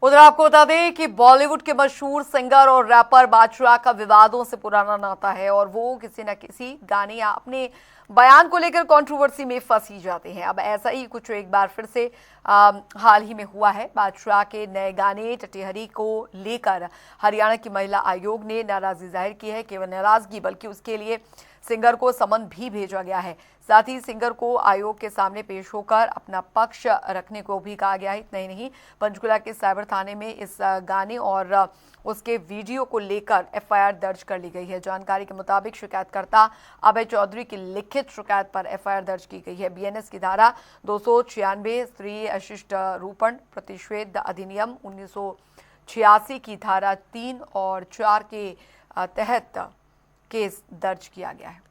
उधर आपको बता दें कि बॉलीवुड के मशहूर सिंगर और रैपर बादशाह का विवादों से पुराना नाता है और वो किसी न किसी गाने या अपने बयान को लेकर कंट्रोवर्सी में फंसी जाते हैं। अब ऐसा ही कुछ एक बार फिर से हाल ही में हुआ है। बादशाह के नए गाने टटीहरी को लेकर हरियाणा की महिला आयोग ने नाराजगी जाहिर की है। केवल नाराजगी बल्कि उसके लिए सिंगर को समन भी भेजा गया है। साथ ही सिंगर को आयोग के सामने पेश होकर अपना पक्ष रखने को भी कहा गया है। इतना ही नहीं, पंचकुला के साइबर थाने में इस गाने और उसके वीडियो को लेकर एफआईआर दर्ज कर ली गई है। जानकारी के मुताबिक शिकायतकर्ता अभय चौधरी की लिखित शिकायत पर एफआईआर दर्ज की गई है। बीएनएस की धारा 296 स्त्री अशिष्ट रूपण प्रतिषेध अधिनियम 1986 की धारा 3 और 4 के तहत केस दर्ज किया गया है।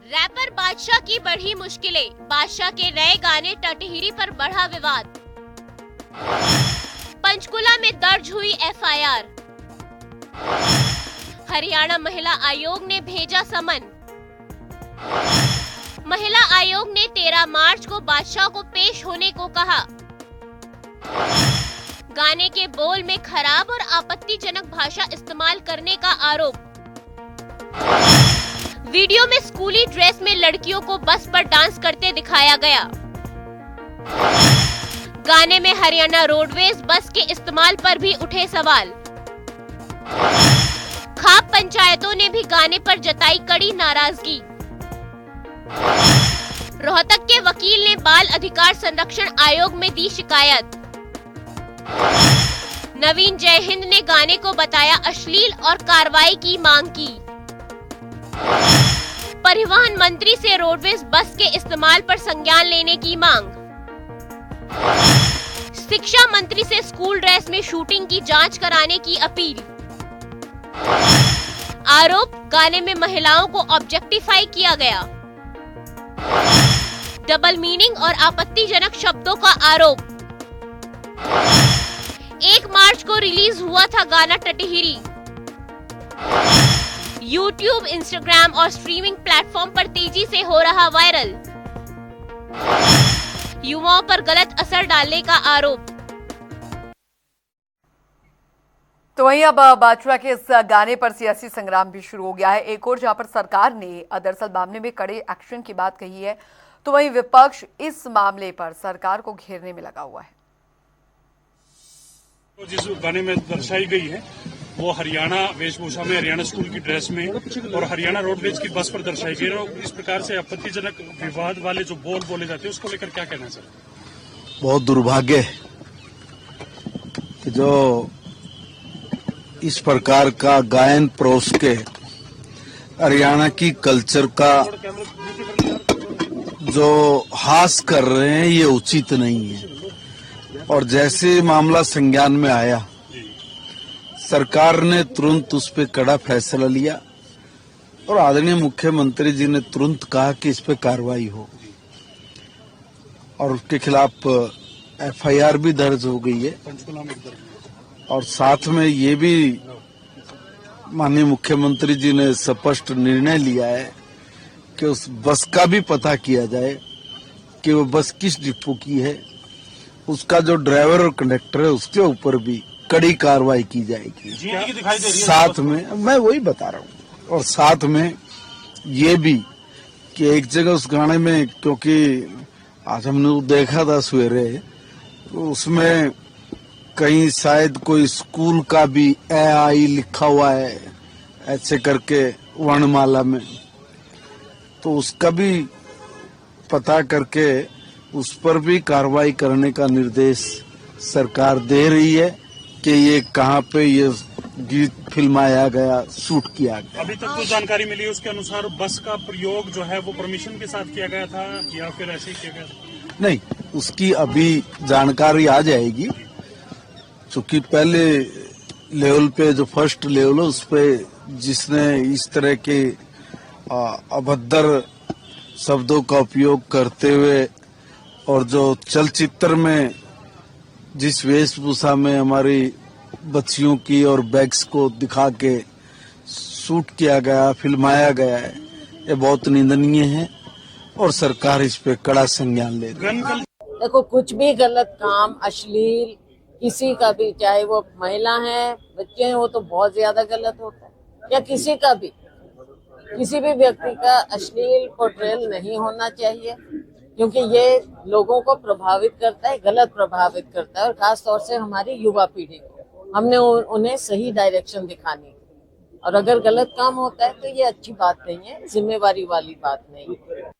रैपर बादशाह की बढ़ी मुश्किलें, बादशाह के नए गाने टटीहरी पर बढ़ा विवाद। पंचकुला में दर्ज हुई एफआईआर। हरियाणा महिला आयोग ने भेजा समन। महिला आयोग ने 13 मार्च को बादशाह को पेश होने को कहा। गाने के बोल में खराब और आपत्तिजनक भाषा इस्तेमाल करने का आरोप। वीडियो में स्कूली ड्रेस में लड़कियों को बस पर डांस करते दिखाया गया। गाने में हरियाणा रोडवेज बस के इस्तेमाल पर भी उठे सवाल। खाप पंचायतों ने भी गाने पर जताई कड़ी नाराजगी। रोहतक के वकील ने बाल अधिकार संरक्षण आयोग में दी शिकायत। नवीन जयहिंद ने गाने को बताया अश्लील और कार्रवाई की मांग की। परिवहन मंत्री से रोडवेज बस के इस्तेमाल पर संज्ञान लेने की मांग। शिक्षा मंत्री से स्कूल ड्रेस में शूटिंग की जांच कराने की अपील। आरोप, गाने में महिलाओं को ऑब्जेक्टिफाई किया गया। डबल मीनिंग और आपत्तिजनक शब्दों का आरोप। 1 मार्च को रिलीज हुआ था गाना टटीहरी। यूट्यूब, इंस्टाग्राम और स्ट्रीमिंग प्लेटफॉर्म पर तेजी से हो रहा वायरल। युवाओं पर गलत असर डालने का आरोप। तो वहीं अब बादशाह के इस गाने पर सियासी संग्राम भी शुरू हो गया है। एक और जहां पर सरकार ने दरअसल मामले में कड़े एक्शन की बात कही है, तो वहीं विपक्ष इस मामले पर सरकार को घेरने में लगा हुआ है। जिस गाने में दर्शाई गई है वो हरियाणा वेशभूषा में, हरियाणा स्कूल की ड्रेस में और हरियाणा रोडवेज की बस पर दर्शाई गई है। इस प्रकार से आपत्तिजनक विवाद वाले जो बोल बोले जाते हैं उसको लेकर क्या कहना सर? बहुत दुर्भाग्य है कि जो इस प्रकार का गायन परोस के हरियाणा की कल्चर का जो हास कर रहे हैं ये उचित नहीं है। और जैसे मामला संज्ञान में आया, सरकार ने तुरंत उस पर कड़ा फैसला लिया और आदरणीय मुख्यमंत्री जी ने तुरंत कहा कि इस पे कार्रवाई हो और उसके खिलाफ एफआईआर भी दर्ज हो गई है। और साथ में ये भी माननीय मुख्यमंत्री जी ने स्पष्ट निर्णय लिया है कि उस बस का भी पता किया जाए कि वो बस किस डिपो की है, उसका जो ड्राइवर और कंडक्टर है उसके ऊपर भी कड़ी कार्रवाई की जाएगी। साथ में मैं वही बता रहा हूँ, और साथ में ये भी कि एक जगह उस गाने में, क्योंकि आज हमने देखा था सवेरे, तो उसमें कहीं शायद कोई स्कूल का भी AI लिखा हुआ है ऐसे करके वर्णमाला में, तो उसका भी पता करके उस पर भी कार्रवाई करने का निर्देश सरकार दे रही है कि ये कहाँ पे ये गीत फिल्माया गया, शूट किया गया। अभी तक जो जानकारी मिली उसके अनुसार बस का प्रयोग जो है वो परमिशन के साथ किया गया था या फिर ऐसे ही किया गया था? नहीं, उसकी अभी जानकारी आ जाएगी, क्योंकि पहले लेवल पे जो फर्स्ट लेवल है उस पे जिसने इस तरह के अभद्र शब्दों का उपयोग करते हुए और जो चलचित्र में जिस वेशभूषा में हमारी बच्चियों की और बैग्स को दिखा के शूट किया गया, फिल्माया गया है, ये बहुत निंदनीय है और सरकार इस पे कड़ा संज्ञान ले रही है। देखो, कुछ भी गलत काम, अश्लील किसी का भी, चाहे वो महिला है, बच्चे हैं, वो तो बहुत ज्यादा गलत होता है, या किसी का भी, किसी भी व्यक्ति का अश्लील पोर्ट्रेल नहीं होना चाहिए, क्योंकि ये लोगों को प्रभावित करता है, गलत प्रभावित करता है, और खास तौर से हमारी युवा पीढ़ी को हमने उन्हें सही डायरेक्शन दिखानी है। और अगर गलत काम होता है तो ये अच्छी बात नहीं है, जिम्मेवारी वाली बात नहीं है।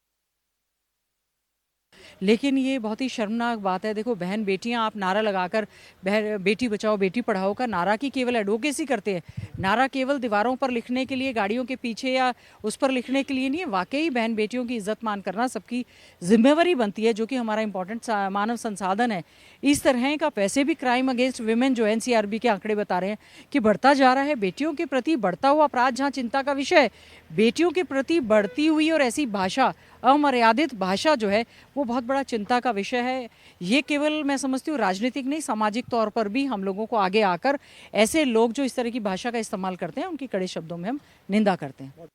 लेकिन ये बहुत ही शर्मनाक बात है। देखो, बहन बेटियां आप नारा लगाकर बेटी बचाओ बेटी पढ़ाओ का नारा की केवल एडवोकेसी करते हैं। नारा केवल दीवारों पर लिखने के लिए, गाड़ियों के पीछे या उस पर लिखने के लिए नहीं है। वाकई बहन बेटियों की इज्जत मान करना सबकी जिम्मेवारी बनती है, जो कि हमारा इंपॉर्टेंट मानव संसाधन है। इस तरह का वैसे भी क्राइम अगेंस्ट विमेन जो एनसीआरबी के आंकड़े बता रहे हैं कि बढ़ता जा रहा है। बेटियों के प्रति बढ़ता हुआ अपराध जहाँ चिंता का विषय है, बेटियों के प्रति बढ़ती हुई और ऐसी भाषा, अमर्यादित भाषा जो है, वो बहुत बड़ा चिंता का विषय है। ये केवल मैं समझती हूँ राजनीतिक नहीं, सामाजिक तौर पर भी हम लोगों को आगे आकर ऐसे लोग जो इस तरह की भाषा का इस्तेमाल करते हैं उनकी कड़े शब्दों में हम निंदा करते हैं।